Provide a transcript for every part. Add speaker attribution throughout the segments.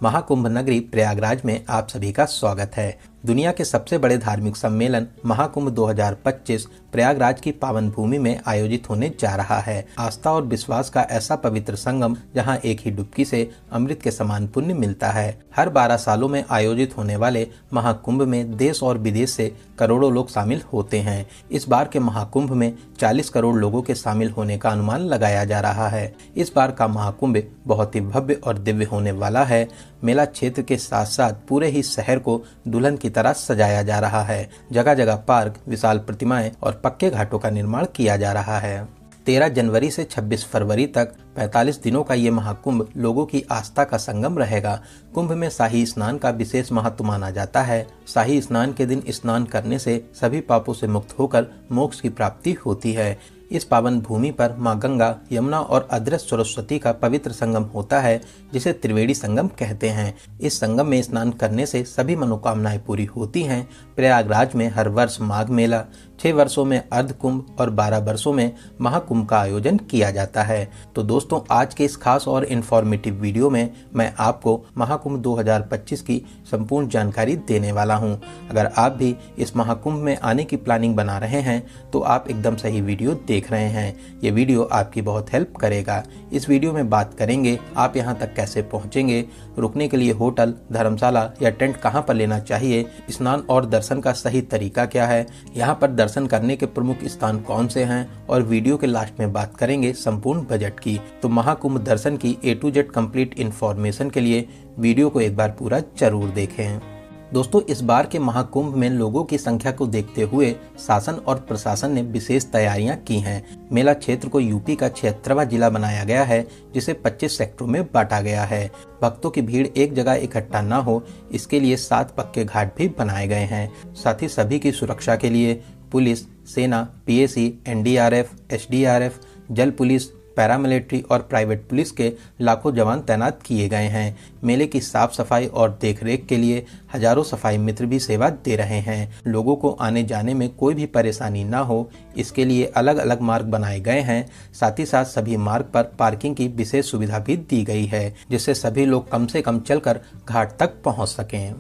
Speaker 1: महाकुंभ नगरी प्रयागराज में आप सभी का स्वागत है। दुनिया के सबसे बड़े धार्मिक सम्मेलन महाकुंभ 2025 प्रयागराज की पावन भूमि में आयोजित होने जा रहा है। आस्था और विश्वास का ऐसा पवित्र संगम जहां एक ही डुबकी से अमृत के समान पुण्य मिलता है। हर 12 सालों में आयोजित होने वाले महाकुंभ में देश और विदेश से करोड़ों लोग शामिल होते हैं। इस बार के महाकुंभ में 40 करोड़ लोगों के शामिल होने का अनुमान लगाया जा रहा है। इस बार का महाकुंभ बहुत ही भव्य और दिव्य होने वाला है। मेला क्षेत्र के साथ साथ पूरे ही शहर को दुल्हन की तरह सजाया जा रहा है। जगह जगह पार्क, विशाल प्रतिमाएं और पक्के घाटों का निर्माण किया जा रहा है। 13 जनवरी से 26 फरवरी तक 45 दिनों का ये महाकुंभ लोगों की आस्था का संगम रहेगा। कुंभ में शाही स्नान का विशेष महत्व माना जाता है। शाही स्नान के दिन स्नान करने से सभी पापों से मुक्त होकर मोक्ष की प्राप्ति होती है। इस पावन भूमि पर मां गंगा, यमुना और अदृश्य सरस्वती का पवित्र संगम होता है, जिसे त्रिवेणी संगम कहते हैं। इस संगम में स्नान करने से सभी मनोकामनाएं पूरी होती हैं। प्रयागराज में हर वर्ष माघ मेला, 6 वर्षों में अर्ध कुंभ और 12 वर्षों में महाकुंभ का आयोजन किया जाता है। तो दोस्तों, आज के इस खास और इन्फॉर्मेटिव वीडियो में मैं आपको महाकुंभ 2025 की संपूर्ण जानकारी देने वाला हूं। अगर आप भी इस महाकुंभ में आने की प्लानिंग बना रहे हैं तो आप एकदम सही वीडियो देख रहे हैं। ये वीडियो आपकी बहुत हेल्प करेगा। इस वीडियो में बात करेंगे आप यहाँ तक कैसे पहुँचेंगे, रुकने के लिए होटल, धर्मशाला या टेंट कहाँ पर लेना चाहिए, स्नान और दर्शन का सही तरीका क्या है, यहाँ पर दर्शन करने के प्रमुख स्थान कौन से हैं, और वीडियो के लास्ट में बात करेंगे संपूर्ण बजट की। तो महाकुंभ दर्शन की A to Z complete information के लिए वीडियो को एक बार पूरा जरूर देखें। दोस्तों, इस बार के महाकुंभ में लोगों की संख्या को देखते हुए शासन और प्रशासन ने विशेष तैयारियां की हैं। मेला क्षेत्र को यूपी का 76वां जिला बनाया गया है, जिसे 25 सेक्टरों में बांटा गया है। भक्तों की भीड़ एक जगह इकट्ठा न हो, इसके लिए 7 पक्के घाट भी बनाए गए हैं। साथ ही सभी की सुरक्षा के लिए पुलिस, सेना, PAC, NDRF, SDRF, जल पुलिस, पैरामिलिट्री और प्राइवेट पुलिस के लाखों जवान तैनात किए गए हैं। मेले की साफ सफाई और देखरेख के लिए हजारों सफाई मित्र भी सेवा दे रहे हैं। लोगों को आने जाने में कोई भी परेशानी ना हो, इसके लिए अलग अलग मार्ग बनाए गए हैं। साथ ही साथ सभी मार्ग पर पार्किंग की विशेष सुविधा भी दी गई है, जिससे सभी लोग कम से कम चलकर घाट तक पहुँच सकें।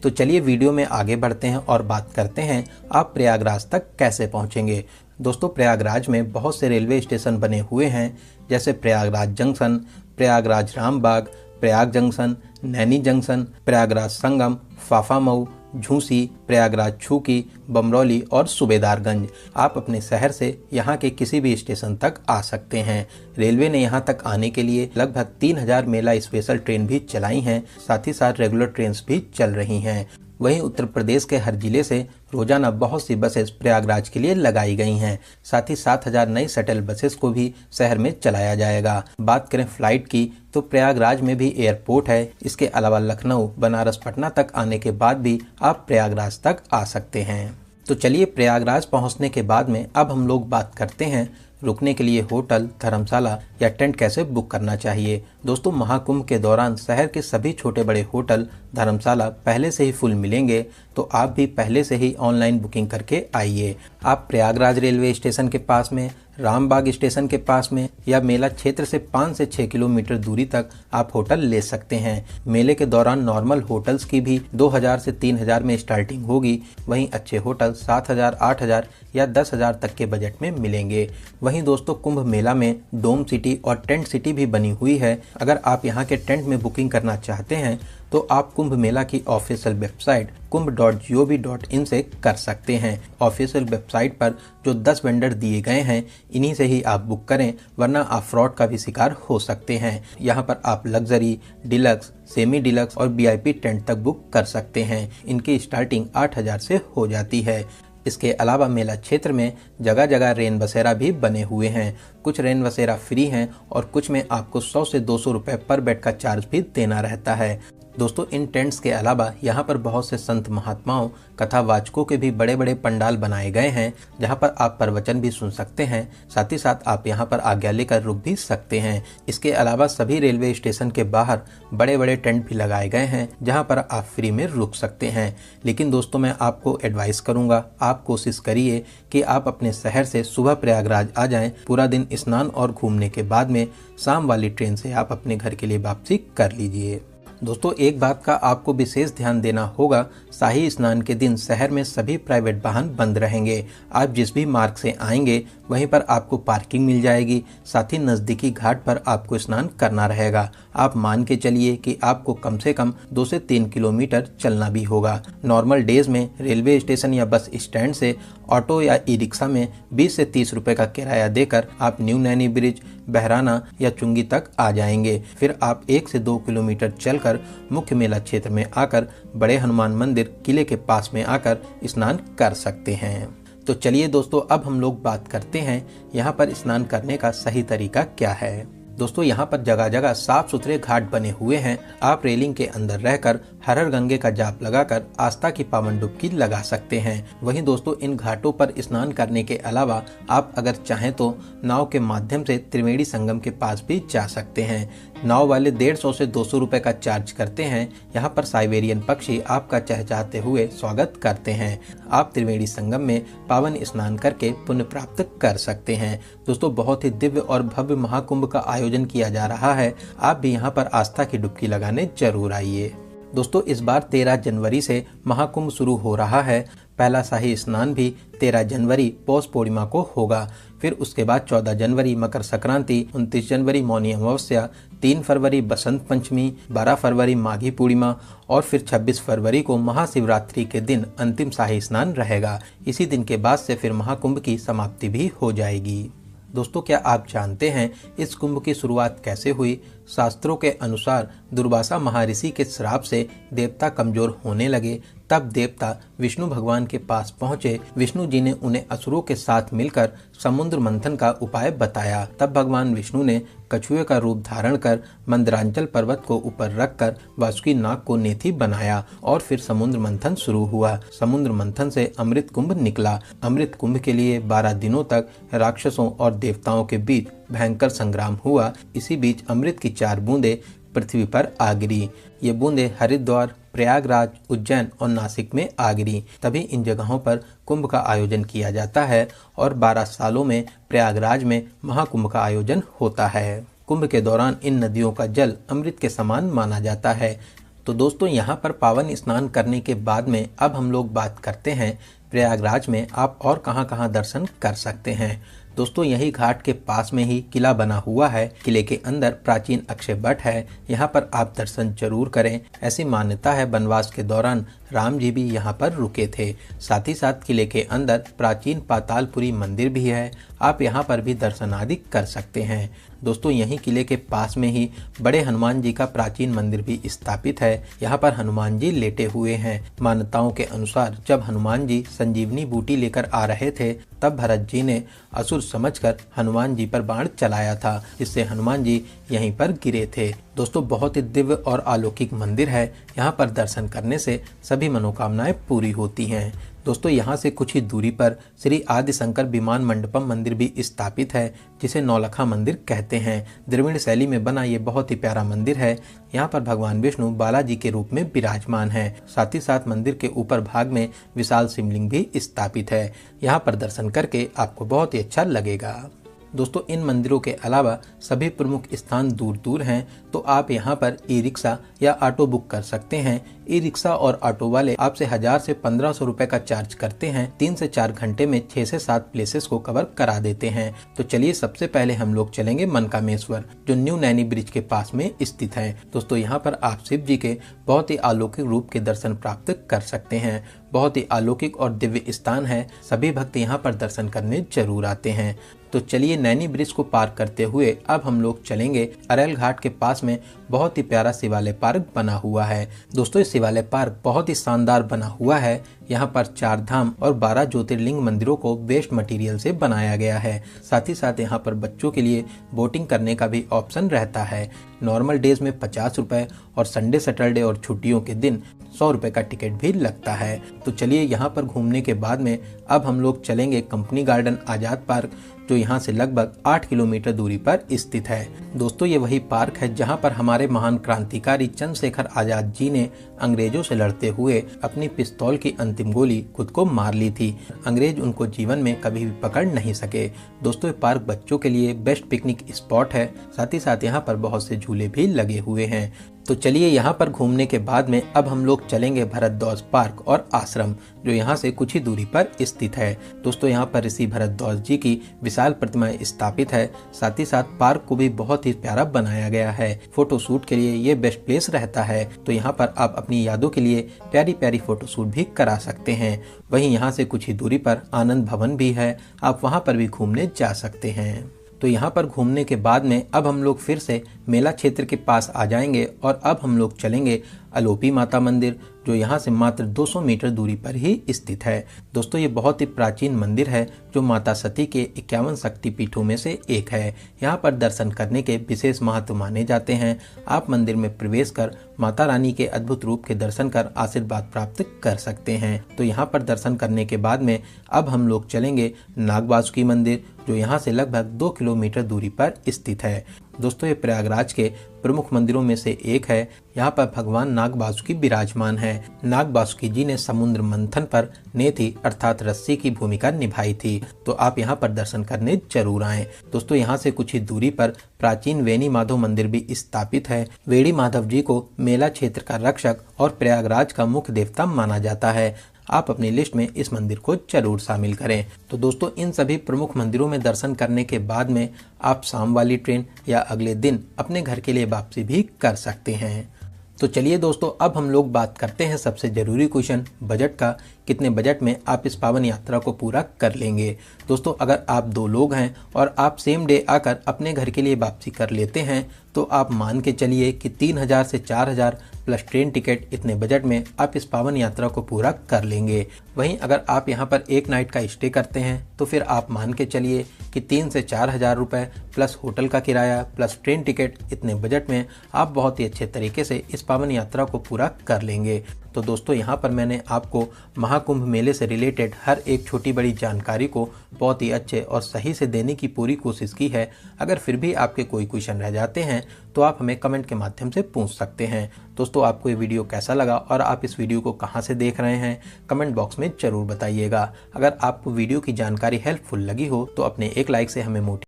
Speaker 1: तो चलिए वीडियो में आगे बढ़ते हैं और बात करते हैं आप प्रयागराज तक कैसे पहुंचेंगे। दोस्तों, प्रयागराज में बहुत से रेलवे स्टेशन बने हुए हैं, जैसे Prayagraj junction, Prayagraj Rambagh, Prayag junction, Naini junction, Prayagraj Sangam, Phaphamau, Jhusi, Prayagraj Chheoki, Bamrauli और सूबेदारगंज। आप अपने शहर से यहाँ के किसी भी स्टेशन तक आ सकते हैं। रेलवे ने यहाँ तक आने के लिए लगभग 3000 मेला स्पेशल ट्रेन भी चलाई हैं। साथ ही साथ रेगुलर ट्रेन भी चल रही हैं। वहीं उत्तर प्रदेश के हर जिले से रोजाना बहुत सी बसेस प्रयागराज के लिए लगाई गई हैं। साथ ही 7000 नई शटल बसेस को भी शहर में चलाया जाएगा। बात करें फ्लाइट की, तो प्रयागराज में भी एयरपोर्ट है। इसके अलावा लखनऊ, बनारस, पटना तक आने के बाद भी आप प्रयागराज तक आ सकते हैं। तो चलिए, प्रयागराज पहुंचने के बाद में अब हम लोग बात करते हैं रुकने के लिए होटल, धर्मशाला या टेंट कैसे बुक करना चाहिए। दोस्तों, महाकुंभ के दौरान शहर के सभी छोटे बड़े होटल, धर्मशाला पहले से ही फुल मिलेंगे, तो आप भी पहले से ही ऑनलाइन बुकिंग करके आइए। आप प्रयागराज रेलवे स्टेशन के पास में, रामबाग स्टेशन के पास में या मेला क्षेत्र से 5 से 6 किलोमीटर दूरी तक आप होटल ले सकते हैं। मेले के दौरान नॉर्मल होटल्स की भी 2000 से 3000 में स्टार्टिंग होगी। वहीं अच्छे होटल 7000, 8000 या 10,000 तक के बजट में मिलेंगे। वहीं दोस्तों, कुंभ मेला में डोम सिटी और टेंट सिटी भी बनी हुई है। अगर आप यहाँ के टेंट में बुकिंग करना चाहते हैं तो आप कुंभ मेला की ऑफिशियल वेबसाइट kumbh.gov.in से कर सकते हैं। ऑफिशियल वेबसाइट पर जो 10 वेंडर दिए गए हैं, इन्हीं से ही आप बुक करें, वरना आप फ्रॉड का भी शिकार हो सकते हैं। यहाँ पर आप लग्जरी, डिलक्स, सेमी डिलक्स और VIP टेंट तक बुक कर सकते हैं। इनकी स्टार्टिंग 8000 से हो जाती है। इसके अलावा मेला क्षेत्र में जगह जगह रेन बसेरा भी बने हुए हैं। कुछ रेन बसेरा फ्री हैं और कुछ में आपको 100 से 200 रुपये पर बेड का चार्ज भी देना रहता है। दोस्तों, इन टेंट्स के अलावा यहाँ पर बहुत से संत महात्माओं, कथावाचकों के भी बड़े बड़े पंडाल बनाए गए हैं, जहाँ पर आप प्रवचन भी सुन सकते हैं। साथ ही साथ आप यहाँ पर आज्ञा लेकर रुक भी सकते हैं। इसके अलावा सभी रेलवे स्टेशन के बाहर बड़े बड़े टेंट भी लगाए गए हैं, जहाँ पर आप फ्री में रुक सकते हैं। लेकिन दोस्तों, मैं आपको एडवाइस करूँगा, आप कोशिश करिए कि आप अपने शहर से सुबह प्रयागराज आ जाएं। पूरा दिन स्नान और घूमने के बाद में शाम वाली ट्रेन से आप अपने घर के लिए वापसी कर लीजिए। दोस्तों एक बात का आपको विशेष ध्यान देना होगा, शाही स्नान के दिन शहर में सभी प्राइवेट वाहन बंद रहेंगे। आप जिस भी मार्ग से आएंगे वहीं पर आपको पार्किंग मिल जाएगी। साथ ही नज़दीकी घाट पर आपको स्नान करना रहेगा। आप मान के चलिए कि आपको कम से कम 2 से 3 किलोमीटर चलना भी होगा। नॉर्मल डेज में रेलवे स्टेशन या बस स्टैंड से ऑटो या ई रिक्शा में 20 से 30 रुपए का किराया देकर आप न्यू नैनी ब्रिज, बहराना या चुंगी तक आ जाएंगे। फिर आप 1 से 2 किलोमीटर चलकर मुख्य मेला क्षेत्र में आकर बड़े हनुमान मंदिर किले के पास में आकर स्नान कर सकते हैं। तो चलिए दोस्तों, अब हम लोग बात करते हैं यहाँ पर स्नान करने का सही तरीका क्या है। दोस्तों यहाँ पर जगह जगह साफ सुथरे घाट बने हुए हैं। आप रेलिंग के अंदर रहकर हर हर गंगे का जाप लगाकर आस्था की पावन डुबकी लगा सकते हैं। वहीं दोस्तों इन घाटों पर स्नान करने के अलावा आप अगर चाहें तो नाव के माध्यम से त्रिवेणी संगम के पास भी जा सकते हैं। नाव वाले 150 से 200 रुपए का चार्ज करते हैं। यहाँ पर साइबेरियन पक्षी आपका चहचहाते हुए स्वागत करते हैं। आप त्रिवेणी संगम में पावन स्नान करके पुण्य प्राप्त कर सकते हैं। दोस्तों बहुत ही दिव्य और भव्य महाकुंभ का आयोजन किया जा रहा है। आप भी यहाँ पर आस्था की डुबकी लगाने जरूर आइए। दोस्तों इस बार 13 जनवरी से महाकुंभ शुरू हो रहा है। पहला शाही स्नान भी 13 जनवरी पौष पूर्णिमा को होगा। फिर उसके बाद 14 जनवरी मकर संक्रांति, 29 जनवरी मौनी अमावस्या, 3 फरवरी बसंत पंचमी, 12 फरवरी माघी पूर्णिमा और फिर 26 फरवरी को महाशिवरात्रि के दिन अंतिम शाही स्नान रहेगा। इसी दिन के बाद से फिर महाकुंभ की समाप्ति भी हो जाएगी। दोस्तों क्या आप जानते हैं इस कुंभ की शुरुआत कैसे हुई? शास्त्रों के अनुसार दुर्वासा महर्षि के श्राप से देवता कमजोर होने लगे। तब देवता विष्णु भगवान के पास पहुंचे। विष्णु जी ने उन्हें असुरों के साथ मिलकर समुद्र मंथन का उपाय बताया। तब भगवान विष्णु ने कछुए का रूप धारण कर मंदरांचल पर्वत को ऊपर रखकर वासुकी नाग को नेथी बनाया और फिर समुद्र मंथन शुरू हुआ। समुद्र मंथन से अमृत कुंभ निकला। अमृत कुंभ के लिए 12 दिनों तक राक्षसों और देवताओं के बीच भयंकर संग्राम हुआ। इसी बीच अमृत की 4 बूंदें पृथ्वी पर आ गिरी। ये बूंदें हरिद्वार, प्रयागराज, उज्जैन और नासिक में आ गिरी। तभी इन जगहों पर कुंभ का आयोजन किया जाता है और 12 सालों में प्रयागराज में महाकुंभ का आयोजन होता है। कुंभ के दौरान इन नदियों का जल अमृत के समान माना जाता है। तो दोस्तों यहाँ पर पावन स्नान करने के बाद में अब हम लोग बात करते हैं प्रयागराज में आप और कहाँ दर्शन कर सकते हैं। दोस्तों यही घाट के पास में ही किला बना हुआ है। किले के अंदर प्राचीन अक्षय वट है। यहाँ पर आप दर्शन जरूर करें। ऐसी मान्यता है वनवास के दौरान राम जी भी यहाँ पर रुके थे। साथ ही साथ किले के अंदर प्राचीन पातालपुरी मंदिर भी है। आप यहाँ पर भी दर्शन आदि कर सकते हैं। दोस्तों यहीं किले के पास में ही बड़े हनुमान जी का प्राचीन मंदिर भी स्थापित है। यहाँ पर हनुमान जी लेटे हुए हैं। मान्यताओं के अनुसार जब हनुमान जी संजीवनी बूटी लेकर आ रहे थे तब भरत जी ने असुर समझकर हनुमान जी पर बाण चलाया था, जिससे हनुमान जी यहीं पर गिरे थे। दोस्तों बहुत ही दिव्य और अलौकिक मंदिर है। यहाँ पर दर्शन करने से सभी मनोकामनाएं पूरी होती हैं। दोस्तों यहाँ से कुछ ही दूरी पर श्री आदि शंकर विमान मंडपम मंदिर भी स्थापित है, जिसे नौलखा मंदिर कहते हैं। द्रविड़ शैली में बना ये बहुत ही प्यारा मंदिर है। यहाँ पर भगवान विष्णु बालाजी के रूप में विराजमान है। साथ ही साथ मंदिर के ऊपर भाग में विशाल शिवलिंग भी स्थापित है। यहाँ पर दर्शन करके आपको बहुत ही अच्छा लगेगा। दोस्तों इन मंदिरों के अलावा सभी प्रमुख स्थान दूर दूर हैं, तो आप यहाँ पर ई रिक्शा या ऑटो बुक कर सकते हैं। ई रिक्शा और ऑटो वाले आपसे 1000 से 1500 रुपए का चार्ज करते हैं। 3 से 4 घंटे में 6 से 7 प्लेसेस को कवर करा देते हैं। तो चलिए सबसे पहले हम लोग चलेंगे मनकामेश्वर, जो न्यू नैनी ब्रिज के पास में स्थित है। दोस्तों यहाँ पर आप शिव जी के बहुत ही अलौकिक रूप के दर्शन प्राप्त कर सकते हैं। बहुत ही अलौकिक और दिव्य स्थान है। सभी भक्त यहाँ पर दर्शन करने जरूर आते हैं। तो चलिए नैनी ब्रिज को पार करते हुए अब हम लोग चलेंगे अरेल घाट के पास में बहुत ही प्यारा शिवालय पार्क बना हुआ है। दोस्तों इस शिवालय पार्क बहुत ही शानदार बना हुआ है। यहाँ पर 4 धाम और 12 ज्योतिर्लिंग मंदिरों को वेस्ट मटेरियल से बनाया गया है। साथ ही साथ यहाँ पर बच्चों के लिए बोटिंग करने का भी ऑप्शन रहता है। नॉर्मल डेज में 50 रुपए और संडे सैटरडे और छुट्टियों के दिन 100 रुपए का टिकट भी लगता है। तो चलिए यहाँ पर घूमने के बाद में अब हम लोग चलेंगे कंपनी गार्डन आजाद पार्क, जो यहाँ से लगभग 8 किलोमीटर दूरी पर स्थित है। दोस्तों ये वही पार्क है जहाँ पर हमारे महान क्रांतिकारी चंद्रशेखर आजाद जी ने अंग्रेजों से लड़ते हुए अपनी पिस्तौल की अंतिम गोली खुद को मार ली थी। अंग्रेज उनको जीवन में कभी भी पकड़ नहीं सके। दोस्तों ये पार्क बच्चों के लिए बेस्ट पिकनिक स्पॉट है। साथ ही साथ यहाँ पर बहुत से झूले भी लगे हुए हैं। तो चलिए यहाँ पर घूमने के बाद में अब हम लोग चलेंगे भरद्वाज पार्क और आश्रम, जो यहाँ से कुछ ही दूरी पर स्थित है। दोस्तों यहाँ पर ऋषि भरद्वाज जी की विशाल प्रतिमा स्थापित है। साथ ही साथ पार्क को भी बहुत ही प्यारा बनाया गया है। फोटो शूट के लिए ये बेस्ट प्लेस रहता है। तो यहाँ पर आप अपनी यादों के लिए प्यारी प्यारी फोटो शूट भी करा सकते हैं। वहीं यहाँ से कुछ ही दूरी पर आनंद भवन भी है, आप वहाँ पर भी घूमने जा सकते हैं। तो यहाँ पर घूमने के बाद में अब हम लोग फिर से मेला क्षेत्र के पास आ जाएंगे और अब हम लोग चलेंगे अलोपी माता मंदिर, जो यहाँ से मात्र 200 मीटर दूरी पर ही स्थित है। दोस्तों ये बहुत ही प्राचीन मंदिर है, जो माता सती के 51 शक्तिपीठों में से एक है। यहाँ पर दर्शन करने के विशेष महत्व माने जाते हैं। आप मंदिर में प्रवेश कर माता रानी के अद्भुत रूप के दर्शन कर आशीर्वाद प्राप्त कर सकते हैं। तो यहाँ पर दर्शन करने के बाद में अब हम लोग चलेंगे नाग वासुकी मंदिर, जो यहाँ से लगभग 2 किलोमीटर दूरी पर स्थित है। दोस्तों ये प्रयागराज के प्रमुख मंदिरों में से एक है। यहाँ पर भगवान नाग वासुकी विराजमान है। नाग वासुकी जी ने समुद्र मंथन पर नेति अर्थात रस्सी की भूमिका निभाई थी। तो आप यहाँ पर दर्शन करने जरूर आएं। दोस्तों यहाँ से कुछ ही दूरी पर प्राचीन वेणी माधव मंदिर भी स्थापित है। वेणी माधव जी को मेला क्षेत्र का रक्षक और प्रयागराज का मुख्य देवता माना जाता है। आप अपनी लिस्ट में इस मंदिर को जरूर शामिल करें। तो दोस्तों इन सभी प्रमुख मंदिरों में दर्शन करने के बाद में आप शाम वाली ट्रेन या अगले दिन अपने घर के लिए वापसी भी कर सकते हैं। तो चलिए दोस्तों अब हम लोग बात करते हैं सबसे जरूरी क्वेश्चन बजट का। कितने बजट में आप इस पावन यात्रा को पूरा कर लेंगे। दोस्तों अगर आप 2 लोग हैं और आप सेम डे आकर अपने घर के लिए वापसी कर लेते हैं, तो आप मान के चलिए कि 3000 से 4000 प्लस ट्रेन टिकट, इतने बजट में आप इस पावन यात्रा को पूरा कर लेंगे। वहीं अगर आप यहाँ पर एक नाइट का स्टे करते हैं, तो फिर आप मान के चलिए कि 3 से 4000 रुपये प्लस होटल का किराया प्लस ट्रेन टिकट, इतने बजट में आप बहुत ही अच्छे तरीके से इस पावन यात्रा को पूरा कर लेंगे। तो दोस्तों यहाँ पर मैंने आपको महाकुंभ मेले से रिलेटेड हर एक छोटी बड़ी जानकारी को बहुत ही अच्छे और सही से देने की पूरी कोशिश की है। अगर फिर भी आपके कोई क्वेश्चन रह जाते हैं तो आप हमें कमेंट के माध्यम से पूछ सकते हैं। दोस्तों आपको ये वीडियो कैसा लगा और आप इस वीडियो को कहाँ से देख रहे हैं, कमेंट बॉक्स में जरूर बताइएगा। अगर आपको वीडियो की जानकारी हेल्पफुल लगी हो तो अपने एक लाइक से हमें मोटिवेट